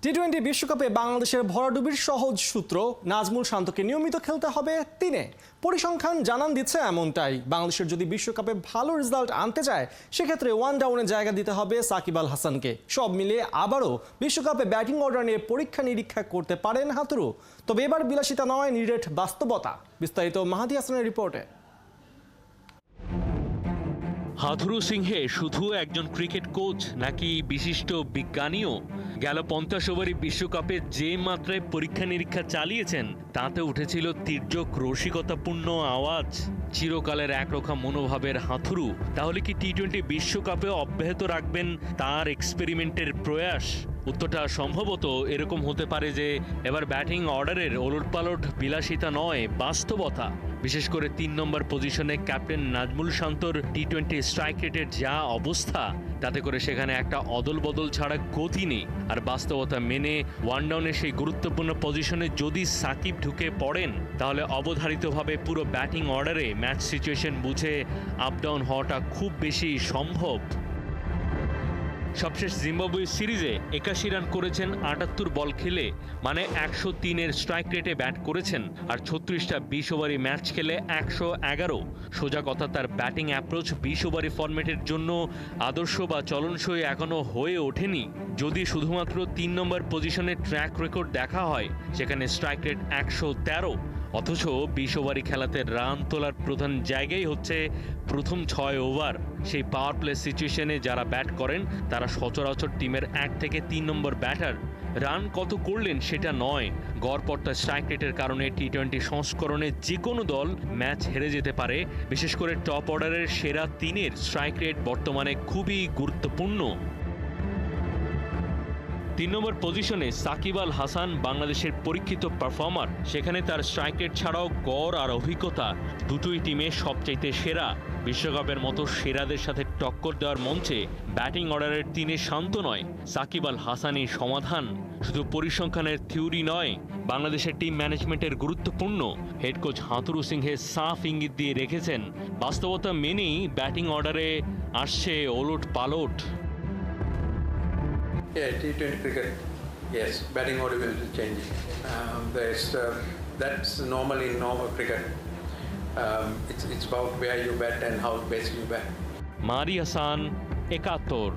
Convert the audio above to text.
টি-20 বিশ্বকাপে বাংলাদেশের ভরাডুবির সহজ সূত্র নাজমুল শান্তকে নিয়মিত খেলতে হবে 3-এ। পরিসংখ্যান জানান দিচ্ছে এমনটাই। বাংলাদেশের যদি বিশ্বকাপে ভালো রেজাল্ট আনতে চায় সেক্ষেত্রে ওয়ান ডাউনে জায়গা দিতে হবে সাকিব আল হাসানকে। সব মিলিয়ে আবারও বিশ্বকাপে ব্যাটিং অর্ডার নিয়ে পরীক্ষা নিরীক্ষা করতে পারেন হাথুরু। তবে এবার বিলাসিতা নয়, নিরেট বাস্তবতা। বিস্তারিত মাহাদি হাসানের রিপোর্টে। হাথুরু সিংহে শুধু একজন ক্রিকেট কোচ নাকি বিশিষ্ট বিজ্ঞানীও? গেল 50 ওভারি বিশ্বকাপে যে মাত্রায় পরীক্ষা নিরীক্ষা চালিয়েছেন তাতে উঠেছিল তির্যক রসিকতাপূর্ণ আওয়াজ। চিরকালের একরকম মনোভাবের হাথুরু তাহলে কি টি-20 বিশ্বকাপে অব্যাহত রাখবেন তার এক্সপেরিমেন্টের প্রয়াস? উত্তরটা সম্ভবত এরকম হতে পারে যে এবার ব্যাটিং অর্ডারের ওলটপালট বিলাসিতা নয়, বাস্তবতা। বিশেষ করে 3 নম্বর পজিশনে ক্যাপ্টেন নাজমুল শান্তর টি-20 স্ট্রাইক রেটের যা অবস্থা, তাতে করে সেখানে একটা অদল বদল ছাড়া গতি নেই। আর বাস্তবতা মেনে ওয়ান ডাউনে সেই গুরুত্বপূর্ণ পজিশনে যদি সাকিব ঢুকে পড়েন তাহলে অবধারিতভাবে পুরো ব্যাটিং অর্ডারে ম্যাচ সিচুয়েশন বুঝে আপ ডাউন হওয়াটা খুব বেশি সম্ভব। সবশেষ জিম্বাবুয়ে সিরিজে 81 রান করেছেন 78 বল খেলে, মানে 103-এর স্ট্রাইক রেটে ব্যাট করেছেন। আর 36টা 20 ওভারি ম্যাচ খেলে 111। সোজা কথা, তার ব্যাটিং অ্যাপ্রোচ 20 ওভারি ফরম্যাটের জন্য আদর্শ বা চলনসই এখনও হয়ে ওঠেনি। যদি শুধুমাত্র 3 নম্বর পজিশনের ট্র্যাক রেকর্ড দেখা হয়, সেখানে স্ট্রাইক রেট 113। অথচ 20 ওভারি খেলাতে রান তোলার প্রধান জায়গাই হচ্ছে প্রথম 6 ওভার। সেই পাওয়ার প্লে সিচুয়েশনে যারা ব্যাট করেন তারা সচরাচর টিমের 1 থেকে 3 নম্বর ব্যাটার। রান কত করলেন সেটা নয়, গড়পড়তা স্ট্রাইক রেটের কারণে টি-20 সংস্করণে যে কোনো দল ম্যাচ হেরে যেতে পারে। বিশেষ করে টপ অর্ডারের সেরা 3-এর স্ট্রাইক রেট বর্তমানে খুবই গুরুত্বপূর্ণ। 3 নম্বর পজিশনে সাকিব আল হাসান বাংলাদেশের পরীক্ষিত পারফর্মার। সেখানে তার স্ট্রাইক রেট ছাড়াও গড় আর অভিজ্ঞতা দুটোই টিমে সবচাইতে সেরা। বিশ্বকাপের মতো সেরাদের সাথে টক্কর দেওয়ার মঞ্চে ব্যাটিং অর্ডারের 3-এ শান্ত নয়, সাকিব আল হাসানই সমাধান। শুধু পরিসংখ্যানের থিওরি নয়, বাংলাদেশের টিম ম্যানেজমেন্টের গুরুত্বপূর্ণ। হেড কোচ হাথুরু সিংহে সাফ ইঙ্গিত দিয়ে রেখেছেন, বাস্তবতা মেনেই ব্যাটিং অর্ডারে আসছে ওলট পালট। Yeah, T20 cricket, yes, batting order will be changing. That's normally in normal cricket. It's about where you bat and how best you bat. মারি হাসান, 71।